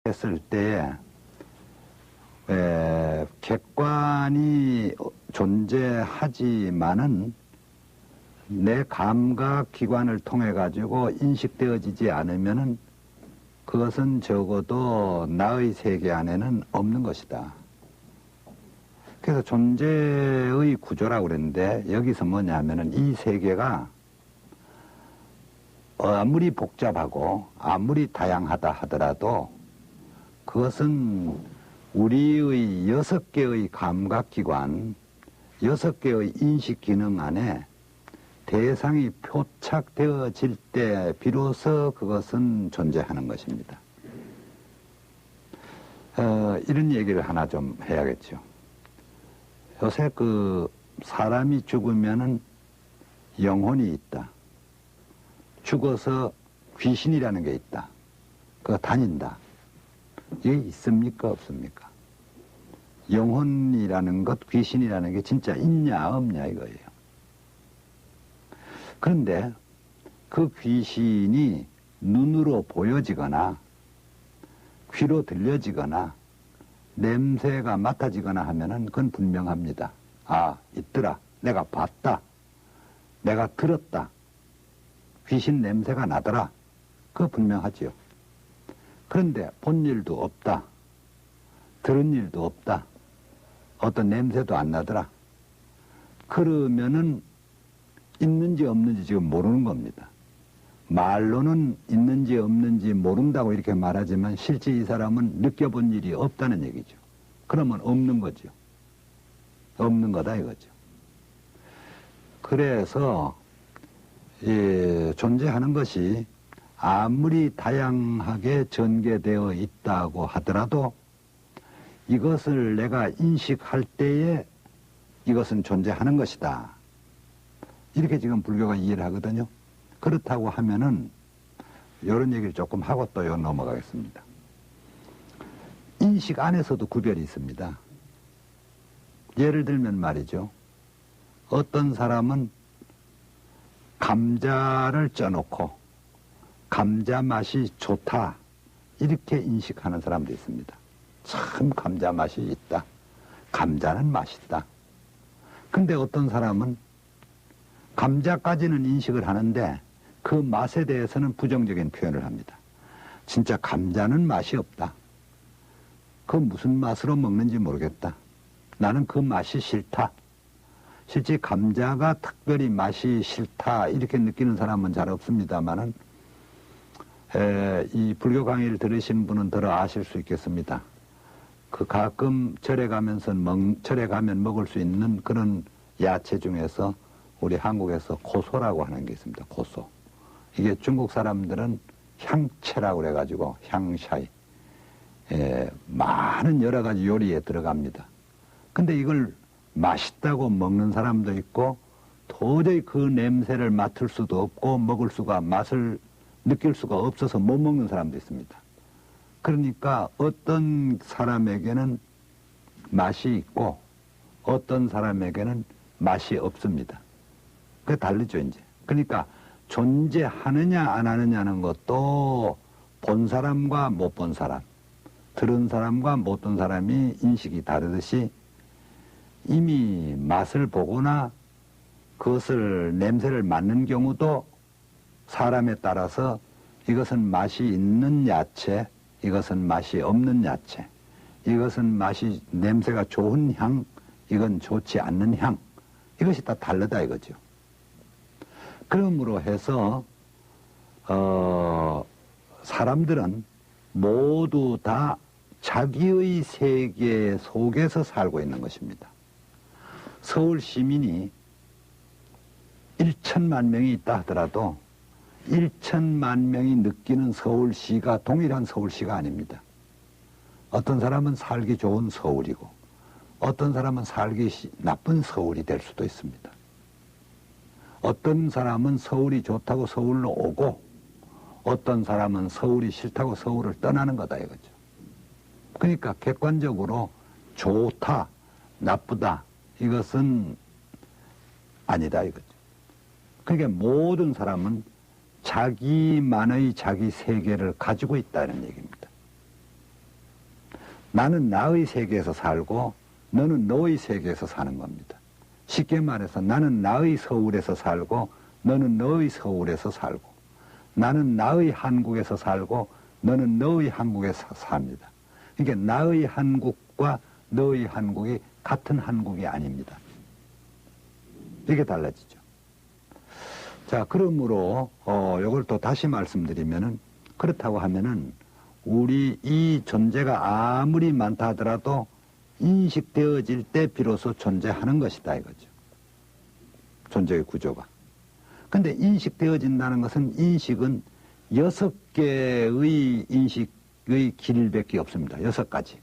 했을 때에 객관이 존재하지만은 내 감각 기관을 통해 가지고 인식되어지지 않으면은 그것은 적어도 나의 세계 안에는 없는 것이다. 그래서 존재의 구조라고 그랬는데 여기서 뭐냐면은 이 세계가 아무리 복잡하고 아무리 다양하다 하더라도 그것은 우리의 6개의 감각기관, 6개의 인식기능 안에 대상이 표착되어질 때 비로소 그것은 존재하는 것입니다. 이런 얘기를 하나 좀 해야겠죠. 요새 사람이 죽으면은 영혼이 있다. 죽어서 귀신이라는 게 있다. 그거 다닌다. 이게 있습니까? 없습니까? 영혼이라는 것, 귀신이라는 게 진짜 있냐 없냐 이거예요. 그런데 그 귀신이 눈으로 보여지거나 귀로 들려지거나 냄새가 맡아지거나 하면은 그건 분명합니다. 아, 있더라. 내가 봤다. 내가 들었다. 귀신 냄새가 나더라. 그거 분명하지요. 그런데 본 일도 없다. 들은 일도 없다. 어떤 냄새도 안 나더라. 그러면은 있는지 없는지 지금 모르는 겁니다. 말로는 있는지 없는지 모른다고 이렇게 말하지만 실제 이 사람은 느껴본 일이 없다는 얘기죠. 그러면 없는 거죠. 없는 거다 이거죠. 그래서 존재하는 것이 아무리 다양하게 전개되어 있다고 하더라도 이것을 내가 인식할 때에 이것은 존재하는 것이다. 이렇게 지금 불교가 이해를 하거든요. 그렇다고 하면은 이런 얘기를 조금 하고 또 넘어가겠습니다. 인식 안에서도 구별이 있습니다. 예를 들면 말이죠. 어떤 사람은 감자를 쪄놓고 감자 맛이 좋다 이렇게 인식하는 사람도 있습니다. 참 감자 맛이 있다. 감자는 맛있다. 근데 어떤 사람은 감자까지는 인식을 하는데 그 맛에 대해서는 부정적인 표현을 합니다. 진짜 감자는 맛이 없다. 그 무슨 맛으로 먹는지 모르겠다. 나는 그 맛이 싫다. 실제 감자가 특별히 맛이 싫다 이렇게 느끼는 사람은 잘 없습니다만은 이 불교 강의를 들으신 분은 들어 아실 수 있겠습니다. 가끔 절에 가면 먹을 수 있는 그런 야채 중에서 우리 한국에서 고소라고 하는 게 있습니다. 고소. 이게 중국 사람들은 향채라고 그래가지고 향샤이. 많은 여러 가지 요리에 들어갑니다. 근데 이걸 맛있다고 먹는 사람도 있고 도저히 그 냄새를 맡을 수도 없고 맛을 느낄 수가 없어서 못 먹는 사람도 있습니다. 그러니까 어떤 사람에게는 맛이 있고 어떤 사람에게는 맛이 없습니다. 그게 다르죠, 이제. 그러니까 존재하느냐 안 하느냐는 것도 본 사람과 못 본 사람, 들은 사람과 못 본 사람이 인식이 다르듯이 이미 맛을 보거나 그것을 냄새를 맡는 경우도 사람에 따라서 이것은 맛이 있는 야채, 이것은 맛이 없는 야채, 이것은 냄새가 좋은 향, 이건 좋지 않는 향, 이것이 다 다르다 이거죠. 그러므로 해서 사람들은 모두 다 자기의 세계 속에서 살고 있는 것입니다. 서울 시민이 1천만 명이 있다 하더라도 1천만 명이 느끼는 서울시가 동일한 서울시가 아닙니다. 어떤 사람은 살기 좋은 서울이고 어떤 사람은 살기 나쁜 서울이 될 수도 있습니다. 어떤 사람은 서울이 좋다고 서울로 오고 어떤 사람은 서울이 싫다고 서울을 떠나는 거다 이거죠. 그러니까 객관적으로 좋다, 나쁘다 이것은 아니다 이거죠. 그러니까 모든 사람은 자기만의 자기 세계를 가지고 있다는 얘기입니다. 나는 나의 세계에서 살고 너는 너의 세계에서 사는 겁니다. 쉽게 말해서 나는 나의 서울에서 살고 너는 너의 서울에서 살고, 나는 나의 한국에서 살고 너는 너의 한국에서 삽니다. 그러니까 나의 한국과 너의 한국이 같은 한국이 아닙니다. 이게 달라지죠. 자, 그러므로 이걸 또 다시 말씀드리면은, 그렇다고 하면은 우리 이 존재가 아무리 많다 하더라도 인식되어질 때 비로소 존재하는 것이다 이거죠. 존재의 구조가. 근데 인식되어진다는 것은, 인식은 6개의 인식의 길밖에 없습니다. 6가지.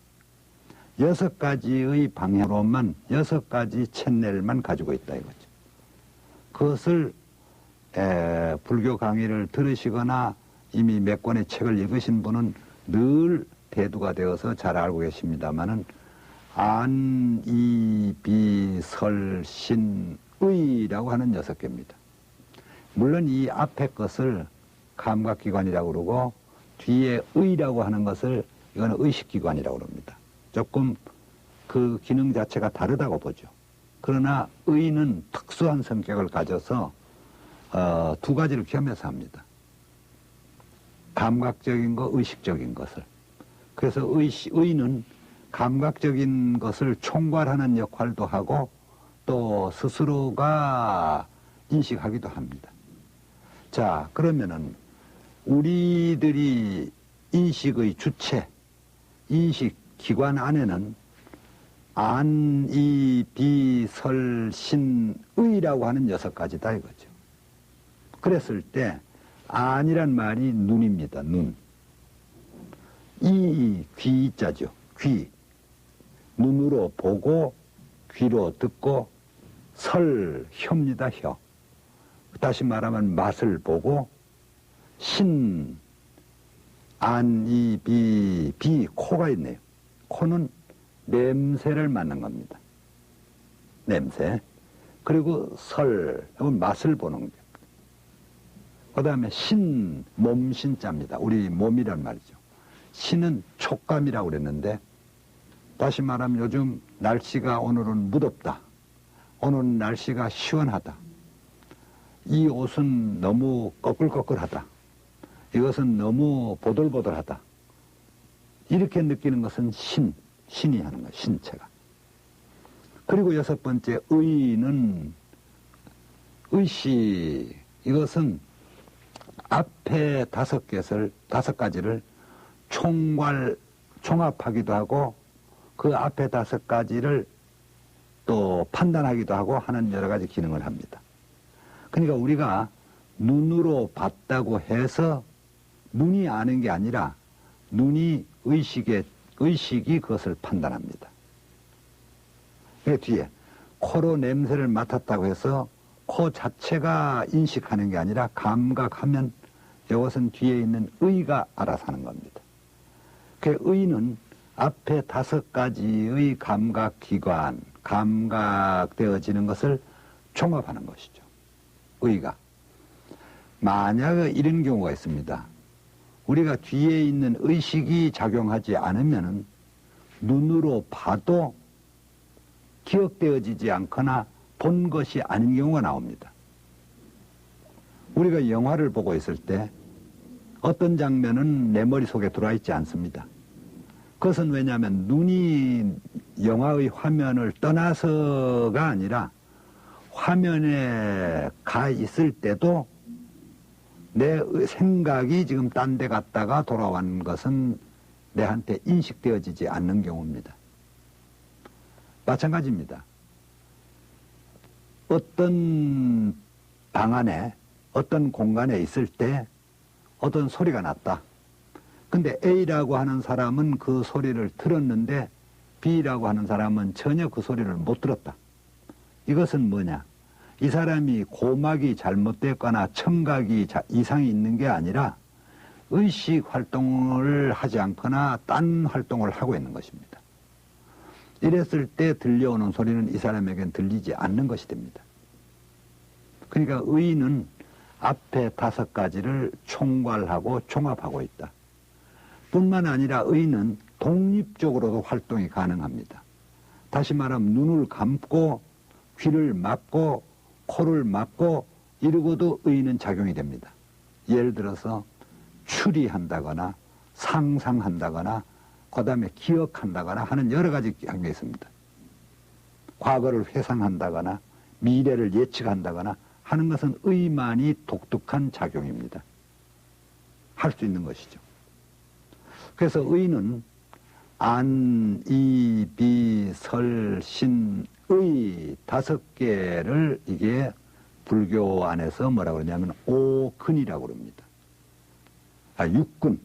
6가지의 방향으로만 6가지 채널만 가지고 있다 이거죠. 그것을 불교 강의를 들으시거나 이미 몇 권의 책을 읽으신 분은 늘 대두가 되어서 잘 알고 계십니다마는, 안, 이, 비, 설, 신, 의라고 하는 6개입니다. 물론 이 앞에 것을 감각기관이라고 그러고 뒤에 의라고 하는 것을 이거는 의식기관이라고 그럽니다. 조금 그 기능 자체가 다르다고 보죠. 그러나 의는 특수한 성격을 가져서 2가지를 겸해서 합니다. 감각적인 것, 의식적인 것을. 그래서 의는 감각적인 것을 총괄하는 역할도 하고 또 스스로가 인식하기도 합니다. 자, 그러면은 우리들이 인식의 주체, 인식 기관 안에는 안, 이, 비, 설, 신, 의라고 하는 6가지다 이거죠. 그랬을 때 안이란 말이 눈입니다. 눈. 이, 귀자죠. 귀. 눈으로 보고 귀로 듣고, 설, 혀입니다. 혀. 다시 말하면 맛을 보고, 신, 안, 이, 비, 코가 있네요. 코는 냄새를 맡는 겁니다. 냄새. 그리고 설, 이건 맛을 보는 겁니다. 그 다음에 신, 몸신자입니다. 우리 몸이란 말이죠. 신은 촉감이라고 그랬는데, 다시 말하면 요즘 날씨가 오늘은 무덥다. 오늘은 날씨가 시원하다. 이 옷은 너무 꺼끌꺼끌하다. 이것은 너무 보들보들하다. 이렇게 느끼는 것은 신이 하는 거예요. 신체가. 그리고 6번째, 의는 의식. 이것은 앞에 5가지를 총합하기도 하고 그 앞에 5가지를 또 판단하기도 하고 하는 여러 가지 기능을 합니다. 그러니까 우리가 눈으로 봤다고 해서 눈이 아는 게 아니라 눈이 의식이 그것을 판단합니다. 그 뒤에 코로 냄새를 맡았다고 해서 코 자체가 인식하는 게 아니라 감각하면 이것은 뒤에 있는 의가 알아서 하는 겁니다. 그 의는 앞에 5가지의 감각기관, 감각되어지는 것을 종합하는 것이죠. 의가. 만약에 이런 경우가 있습니다. 우리가 뒤에 있는 의식이 작용하지 않으면 눈으로 봐도 기억되어지지 않거나 본 것이 아닌 경우가 나옵니다. 우리가 영화를 보고 있을 때 어떤 장면은 내 머릿속에 들어와 있지 않습니다. 그것은 왜냐하면 눈이 영화의 화면을 떠나서가 아니라 화면에 가 있을 때도 내 생각이 지금 딴 데 갔다가 돌아온 것은 내한테 인식되어지지 않는 경우입니다. 마찬가지입니다. 어떤 방 안에, 어떤 공간에 있을 때 어떤 소리가 났다. 근데 A라고 하는 사람은 그 소리를 들었는데 B라고 하는 사람은 전혀 그 소리를 못 들었다. 이것은 뭐냐? 이 사람이 고막이 잘못됐거나 청각이 이상이 있는 게 아니라 의식 활동을 하지 않거나 딴 활동을 하고 있는 것입니다. 이랬을 때 들려오는 소리는 이 사람에겐 들리지 않는 것이 됩니다. 그러니까 의는 앞에 5가지를 총괄하고 종합하고 있다. 뿐만 아니라 의는 독립적으로도 활동이 가능합니다. 다시 말하면 눈을 감고 귀를 막고 코를 막고 이러고도 의는 작용이 됩니다. 예를 들어서 추리한다거나 상상한다거나 그 다음에 기억한다거나 하는 여러 가지 작용이 있습니다. 과거를 회상한다거나 미래를 예측한다거나 하는 것은 의만이 독특한 작용입니다. 할 수 있는 것이죠. 그래서 의는 안, 이, 비, 설, 신, 의 5개를 이게 불교 안에서 뭐라고 그러냐면 오근이라고 그럽니다. 육근.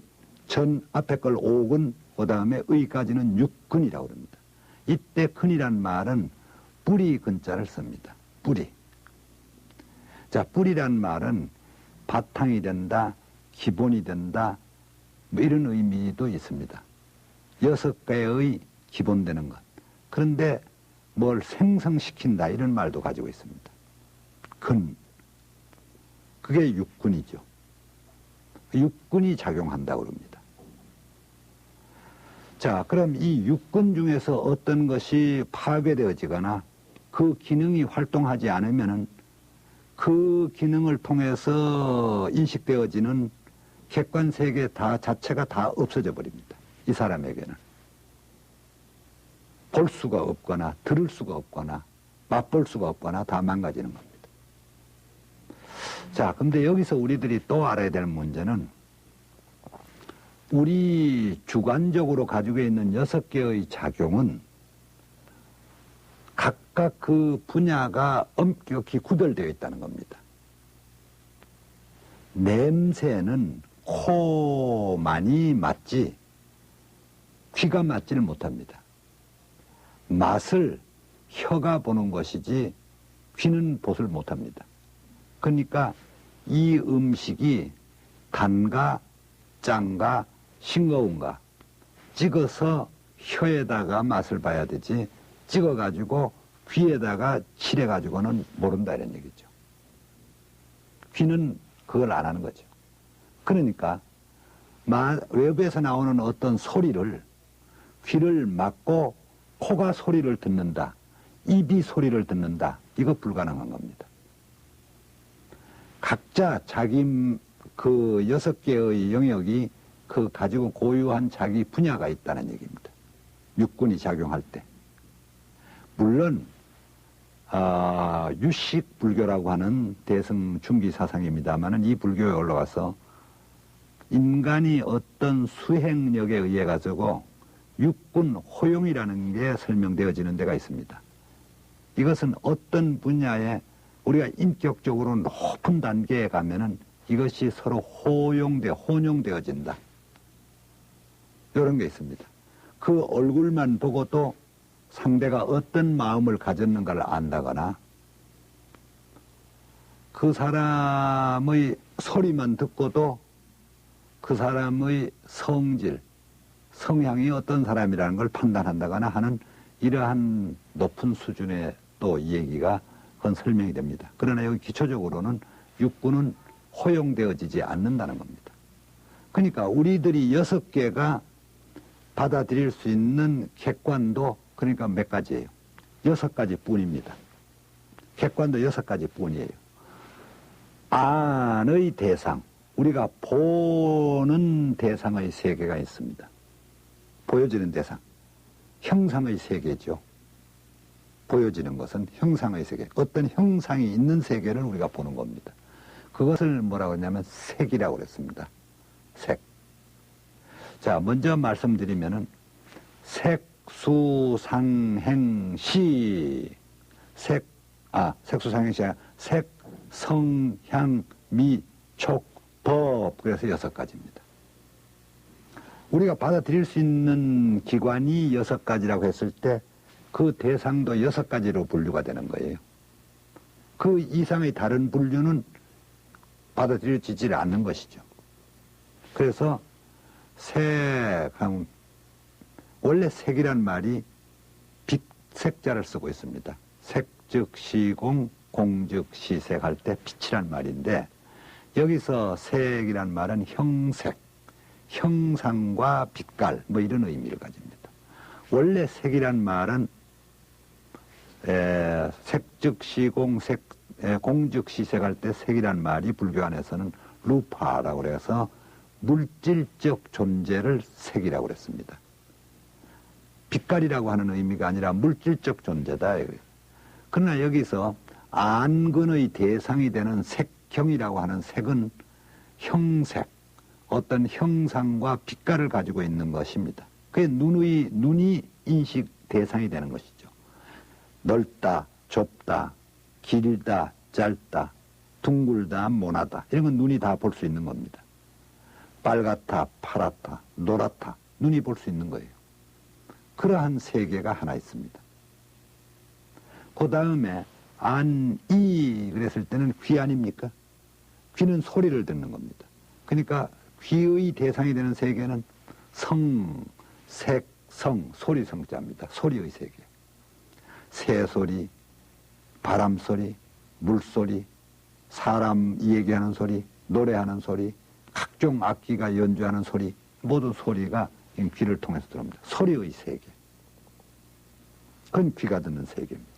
전 앞에 걸 오근, 그 다음에 의까지는 육근이라고 그럽니다. 이때 근이란 말은 뿌리 근자를 씁니다. 뿌리. 자, 뿌리란 말은 바탕이 된다, 기본이 된다, 뭐 이런 의미도 있습니다. 6개의 기본되는 것. 그런데 뭘 생성시킨다 이런 말도 가지고 있습니다. 근. 그게 육근이죠. 육근이 작용한다고 그럽니다. 자, 그럼 이 육근 중에서 어떤 것이 파괴되어지거나 그 기능이 활동하지 않으면은 그 기능을 통해서 인식되어지는 객관 세계 자체가 다 없어져 버립니다. 이 사람에게는. 볼 수가 없거나 들을 수가 없거나 맛볼 수가 없거나 다 망가지는 겁니다. 자, 근데 여기서 우리들이 또 알아야 될 문제는 우리 주관적으로 가지고 있는 6개의 작용은 각각 그 분야가 엄격히 구별되어 있다는 겁니다. 냄새는 코만이 맞지 귀가 맞지를 못합니다. 맛을 혀가 보는 것이지 귀는 보질 못합니다. 그러니까 이 음식이 단가 짠가 싱거운가 찍어서 혀에다가 맛을 봐야 되지 찍어가지고 귀에다가 칠해가지고는 모른다 이런 얘기죠. 귀는 그걸 안 하는 거죠. 그러니까 외부에서 나오는 어떤 소리를 귀를 막고 코가 소리를 듣는다, 입이 소리를 듣는다, 이거 불가능한 겁니다. 각자 자기 그 6개의 영역이 그 가지고 고유한 자기 분야가 있다는 얘기입니다. 육군이 작용할 때. 물론 유식 불교라고 하는 대승 중기 사상입니다만은 이 불교에 올라가서 인간이 어떤 수행력에 의해 가지고 육군 호용이라는 게 설명되어지는 데가 있습니다. 이것은 어떤 분야에 우리가 인격적으로 높은 단계에 가면은 이것이 서로 혼용되어진다. 이런 게 있습니다. 그 얼굴만 보고도 상대가 어떤 마음을 가졌는가를 안다거나 그 사람의 소리만 듣고도 그 사람의 성질, 성향이 어떤 사람이라는 걸 판단한다거나 하는 이러한 높은 수준의 또 얘기가 그건 설명이 됩니다. 그러나 여기 기초적으로는 육군은 허용되어지지 않는다는 겁니다. 그러니까 우리들이 6개가 받아들일 수 있는 객관도 그러니까 몇 가지예요? 6가지 뿐입니다. 객관도 6가지 뿐이에요. 안의 대상, 우리가 보는 대상의 세계가 있습니다. 보여지는 대상, 형상의 세계죠. 보여지는 것은 형상의 세계, 어떤 형상이 있는 세계를 우리가 보는 겁니다. 그것을 뭐라고 하냐면 색이라고 그랬습니다. 색. 자, 먼저 말씀드리면은 색수상행시. 색수상행시 아니라 색, 성, 향, 미, 촉, 법. 그래서 6가지입니다. 우리가 받아들일 수 있는 기관이 6가지라고 했을 때 그 대상도 6가지로 분류가 되는 거예요. 그 이상의 다른 분류는 받아들여지지 않는 것이죠. 그래서 원래 색이란 말이 빛색자를 쓰고 있습니다. 색 즉 시공, 공 즉 시색 할 때 빛이란 말인데 여기서 색이란 말은 형색, 형상과 빛깔 뭐 이런 의미를 가집니다. 원래 색이란 말은 색즉시공, 공즉시색 할 때 색이란 말이 불교 안에서는 루파라고 그래서 물질적 존재를 색이라고 그랬습니다. 빛깔이라고 하는 의미가 아니라 물질적 존재다. 그러나 여기서 안근의 대상이 되는 색형이라고 하는 색은 형색, 어떤 형상과 빛깔을 가지고 있는 것입니다. 그게 눈이 인식 대상이 되는 것이죠. 넓다, 좁다, 길다, 짧다, 둥글다, 모나다 이런 건 눈이 다 볼 수 있는 겁니다. 빨갛다, 파랗다, 노랗다 눈이 볼 수 있는 거예요. 그러한 세계가 하나 있습니다. 그 다음에 안이 그랬을 때는 귀 아닙니까? 귀는 소리를 듣는 겁니다. 그러니까 귀의 대상이 되는 세계는 성, 색, 성, 소리 성자입니다. 소리의 세계. 새소리, 바람소리, 물소리, 사람 얘기하는 소리, 노래하는 소리, 각종 악기가 연주하는 소리, 모든 소리가 귀를 통해서 들어옵니다. 소리의 세계. 그건 귀가 듣는 세계입니다.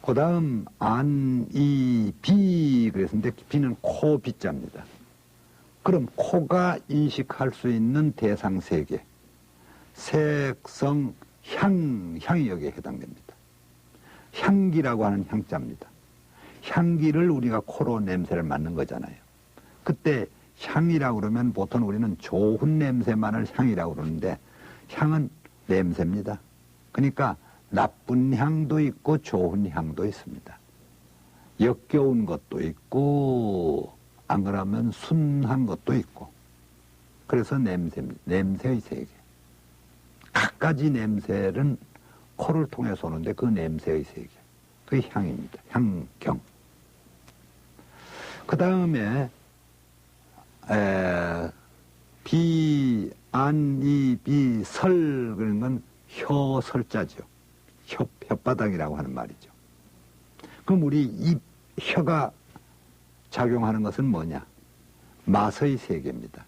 그 다음 안, 이, 비 그랬는데 비는 코, 비자입니다. 그럼 코가 인식할 수 있는 대상 세계. 색, 성, 향이 여기에 해당됩니다. 향기라고 하는 향자입니다. 향기를 우리가 코로 냄새를 맡는 거잖아요. 그때 향이라고 그러면 보통 우리는 좋은 냄새만을 향이라고 그러는데 향은 냄새입니다. 그러니까 나쁜 향도 있고 좋은 향도 있습니다. 역겨운 것도 있고 안 그러면 순한 것도 있고 그래서 냄새입니다. 냄새의 세계. 갖가지 냄새는 코를 통해서 오는데 그 냄새의 세계. 그게 향입니다. 향경. 그 다음에 비, 안, 이, 비, 설 그런 건 혀설자죠. 혓바닥이라고 하는 말이죠. 그럼 우리 입, 혀가 작용하는 것은 뭐냐? 맛의 세계입니다.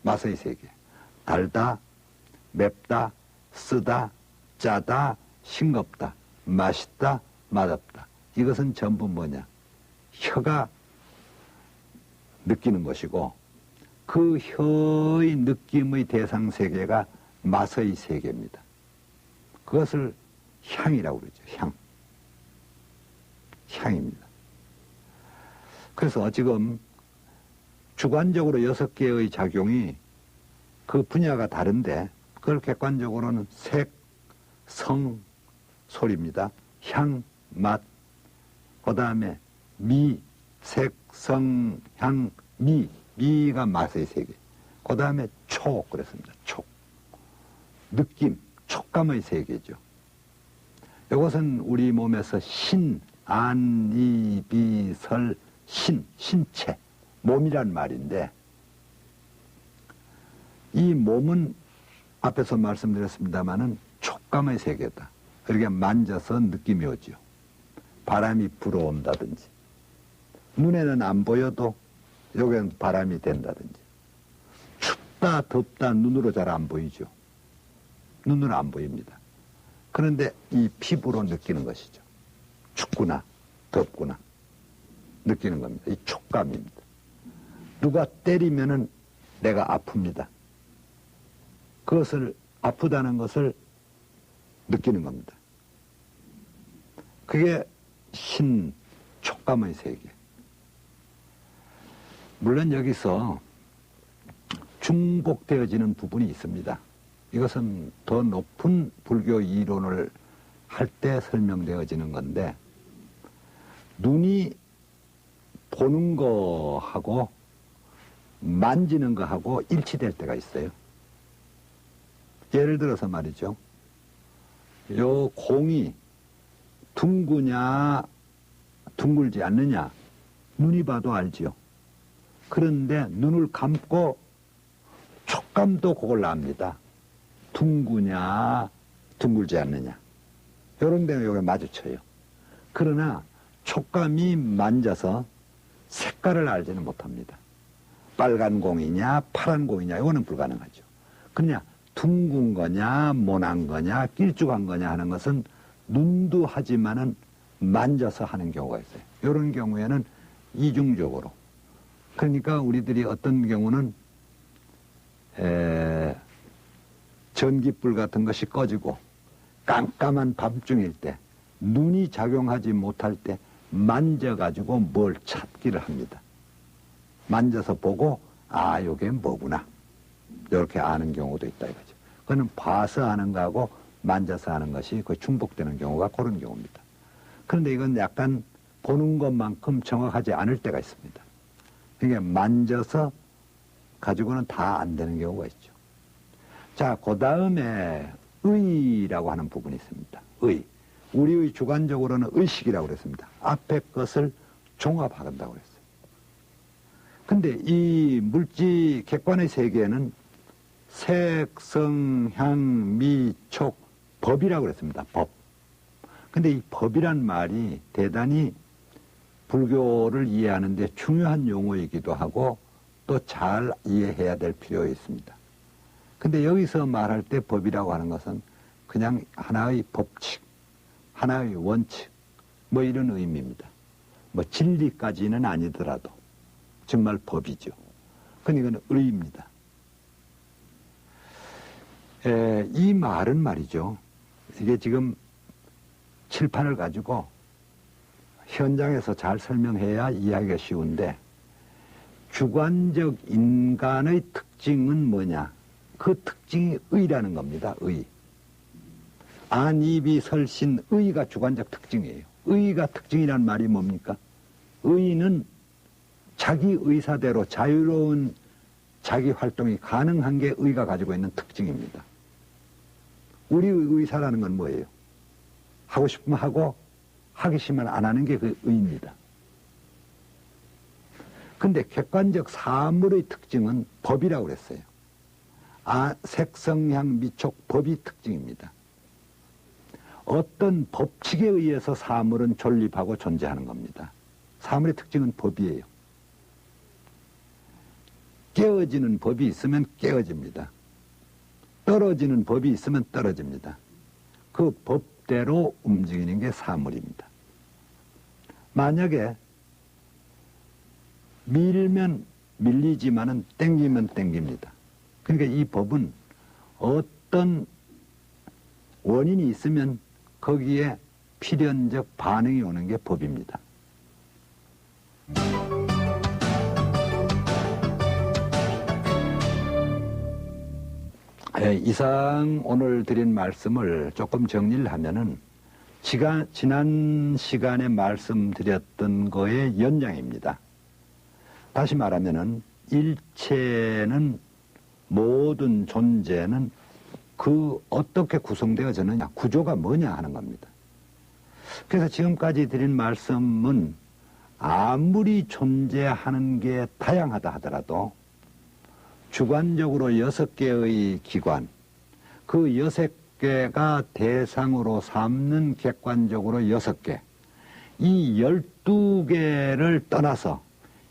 맛의 세계. 달다, 맵다, 쓰다, 짜다, 싱겁다, 맛있다, 맛없다. 이것은 전부 뭐냐? 혀가 느끼는 것이고 그 혀의 느낌의 대상 세계가 맛의 세계입니다. 그것을 향이라고 그러죠. 향입니다. 그래서 지금 주관적으로 6개의 작용이 그 분야가 다른데 그걸 객관적으로는 색, 성, 소리입니다. 향, 맛, 그 다음에 미, 색, 성, 향, 미가 맛의 세계. 그 다음에 촉 그랬습니다. 촉. 느낌, 촉감의 세계죠. 이것은 우리 몸에서 신, 안, 이, 비, 설, 신체, 몸이란 말인데 이 몸은 앞에서 말씀드렸습니다마는 촉감의 세계다. 이렇게 만져서 느낌이 오죠. 바람이 불어온다든지 눈에는 안 보여도 여기는 바람이 된다든지 춥다 덥다 눈으로 잘 안 보이죠. 눈으로 안 보입니다. 그런데 이 피부로 느끼는 것이죠. 춥구나 덥구나 느끼는 겁니다. 이 촉감입니다. 누가 때리면은 내가 아픕니다. 그것을 아프다는 것을 느끼는 겁니다. 그게 촉감의 세계. 물론 여기서 중복되어지는 부분이 있습니다. 이것은 더 높은 불교 이론을 할 때 설명되어지는 건데 눈이 보는 거하고 만지는 거하고 일치될 때가 있어요. 예를 들어서 말이죠. 요 공이 둥그냐 둥글지 않느냐 눈이 봐도 알지요. 그런데 눈을 감고 촉감도 그걸 압니다. 둥그냐 둥글지 않느냐 이런 데는 여기 마주쳐요. 그러나 촉감이 만져서 색깔을 알지는 못합니다. 시빨간 공이냐 파란 공이냐 이거는 불가능하죠. 그러냐 둥근 거냐 모난 거냐 길쭉한 거냐 하는 것은 눈도 하지만은 만져서 하는 경우가 있어요. 이런 경우에는 이중적으로. 그러니까 우리들이 어떤 경우는 전기불 같은 것이 꺼지고 깜깜한 밤중일 때 눈이 작용하지 못할 때 만져가지고 뭘 찾기를 합니다. 만져서 보고 아 요게 뭐구나 이렇게 아는 경우도 있다 이거죠. 그거는 봐서 아는 거하고 만져서 아는 것이 거의 중복되는 경우가 그런 경우입니다. 그런데 이건 약간 보는 것만큼 정확하지 않을 때가 있습니다. 그러니까 만져서 가지고는 다 안 되는 경우가 있죠. 자, 그 다음에 의라고 하는 부분이 있습니다. 의. 우리의 주관적으로는 의식이라고 그랬습니다. 앞에 것을 종합한다고 그랬어요. 근데 이 물질 객관의 세계에는 색, 성, 향, 미, 촉, 법이라고 그랬습니다. 법. 근데 이 법이란 말이 대단히 불교를 이해하는 데 중요한 용어이기도 하고 또 잘 이해해야 될 필요가 있습니다. 근데 여기서 말할 때 법이라고 하는 것은 그냥 하나의 법칙, 하나의 원칙, 뭐 이런 의미입니다. 뭐 진리까지는 아니더라도 정말 법이죠. 근데 이건 의입니다. 이 말은 말이죠. 이게 지금 칠판을 가지고 현장에서 잘 설명해야 이해하기가 쉬운데 주관적 인간의 특징은 뭐냐? 그 특징이 의라는 겁니다. 의. 안입이 설신 의가 주관적 특징이에요. 의가 특징이란 말이 뭡니까? 의는 자기 의사대로 자유로운 자기 활동이 가능한 게 의가 가지고 있는 특징입니다. 우리의 의사라는 건 뭐예요? 하고 싶으면 하고 하기 싫으면 안 하는 게 그 의입니다. 근데 객관적 사물의 특징은 법이라고 그랬어요. 색성향 미촉 법이 특징입니다. 어떤 법칙에 의해서 사물은 존립하고 존재하는 겁니다. 사물의 특징은 법이에요. 깨어지는 법이 있으면 깨어집니다. 떨어지는 법이 있으면 떨어집니다. 그 법대로 움직이는 게 사물입니다. 만약에 밀면 밀리지만은 땡기면 땡깁니다. 그러니까 이 법은 어떤 원인이 있으면 거기에 필연적 반응이 오는 게 법입니다. 이상 오늘 드린 말씀을 조금 정리를 하면은 지난 시간에 말씀드렸던 거의 연장입니다. 다시 말하면은 일체는 모든 존재는 그 어떻게 구성되어졌느냐, 구조가 뭐냐 하는 겁니다. 그래서 지금까지 드린 말씀은 아무리 존재하는 게 다양하다 하더라도 주관적으로 6개의 기관, 그 6개가 대상으로 삼는 객관적으로 6개, 이 12개를 떠나서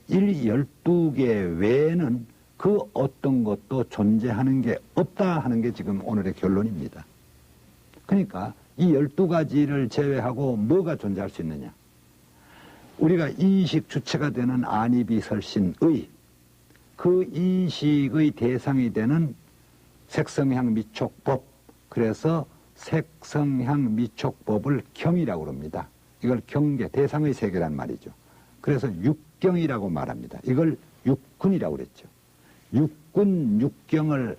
12개 외에는 그 어떤 것도 존재하는 게 없다 하는 게 지금 오늘의 결론입니다. 그러니까 이 12가지를 제외하고 뭐가 존재할 수 있느냐? 우리가 인식 주체가 되는 안입이 설신의, 그 인식의 대상이 되는 색성향 미촉법, 그래서 색성향 미촉법을 경이라고 합니다. 이걸 경계, 대상의 세계란 말이죠. 그래서 육경이라고 말합니다. 이걸 육군이라고 그랬죠. 육군, 육경을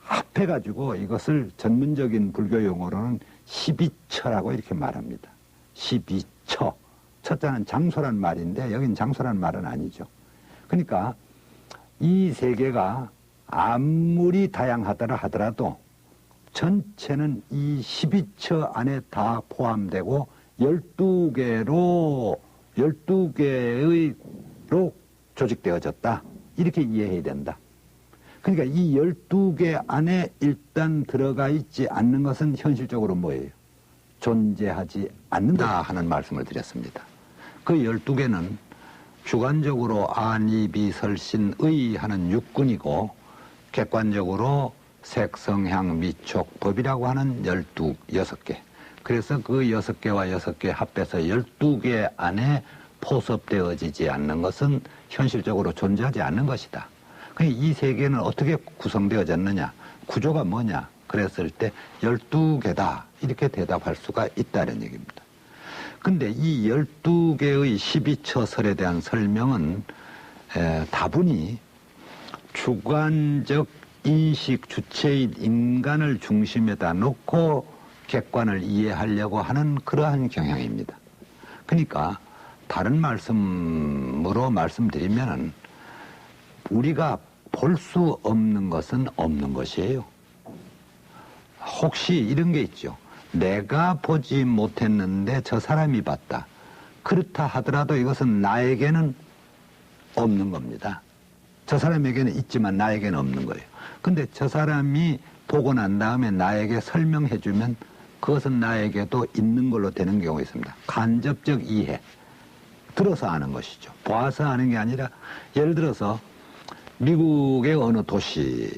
합해가지고 이것을 전문적인 불교 용어로는 12처라고 이렇게 말합니다. 12처. 처자는 장소란 말인데 여긴 장소란 말은 아니죠. 그러니까 이 세계가 아무리 다양하더라 하더라도 전체는 이 12처 안에 다 포함되고 12개로 조직되어졌다. 이렇게 이해해야 된다. 그러니까 이 12개 안에 일단 들어가 있지 않는 것은 현실적으로 뭐예요? 존재하지 않는다 하는 말씀을 드렸습니다. 그 12개는 주관적으로 안이비설신의 하는 육군이고 객관적으로 색성향 미촉 법이라고 하는 6개. 그래서 그 6개와 6개 합해서 12개 안에 포섭되어지지 않는 것은 현실적으로 존재하지 않는 것이다. 이 세계는 어떻게 구성되어졌느냐, 구조가 뭐냐 그랬을 때 12개다 이렇게 대답할 수가 있다는 얘기입니다. 근데 이 12개의 12처설에 대한 설명은 다분히 주관적 인식 주체인 인간을 중심에다 놓고 객관을 이해하려고 하는 그러한 경향입니다. 그러니까 다른 말씀으로 말씀드리면은 우리가 볼 수 없는 것은 없는 것이에요. 혹시 이런 게 있죠. 내가 보지 못했는데 저 사람이 봤다. 그렇다 하더라도 이것은 나에게는 없는 겁니다. 저 사람에게는 있지만 나에게는 없는 거예요. 근데 저 사람이 보고 난 다음에 나에게 설명해 주면 그것은 나에게도 있는 걸로 되는 경우가 있습니다. 간접적 이해. 들어서 아는 것이죠. 봐서 아는 게 아니라 예를 들어서 미국의 어느 도시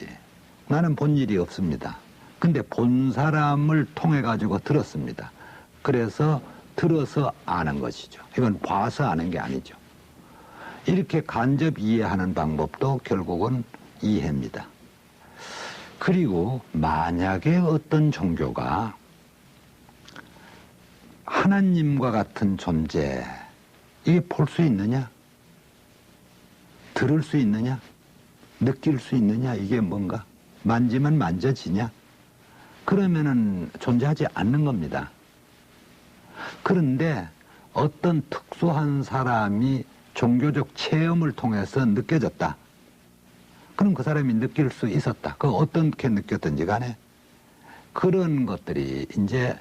나는 본 일이 없습니다. 근데 본 사람을 통해 가지고 들었습니다. 그래서 들어서 아는 것이죠. 이건 봐서 아는 게 아니죠. 이렇게 간접 이해하는 방법도 결국은 이해입니다. 그리고 만약에 어떤 종교가 하나님과 같은 존재, 이게 볼 수 있느냐? 들을 수 있느냐? 느낄 수 있느냐? 이게 뭔가? 만지면 만져지냐? 그러면은 존재하지 않는 겁니다. 그런데 어떤 특수한 사람이 종교적 체험을 통해서 느껴졌다. 그럼 그 사람이 느낄 수 있었다. 그 어떻게 느꼈든지 간에 그런 것들이 이제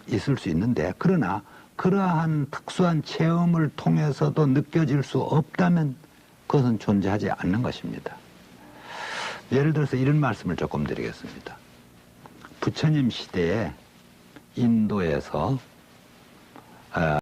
있을 수 있는데, 그러나 그러한 특수한 체험을 통해서도 느껴질 수 없다면 그것은 존재하지 않는 것입니다. 예를 들어서 이런 말씀을 조금 드리겠습니다. 부처님 시대에 인도에서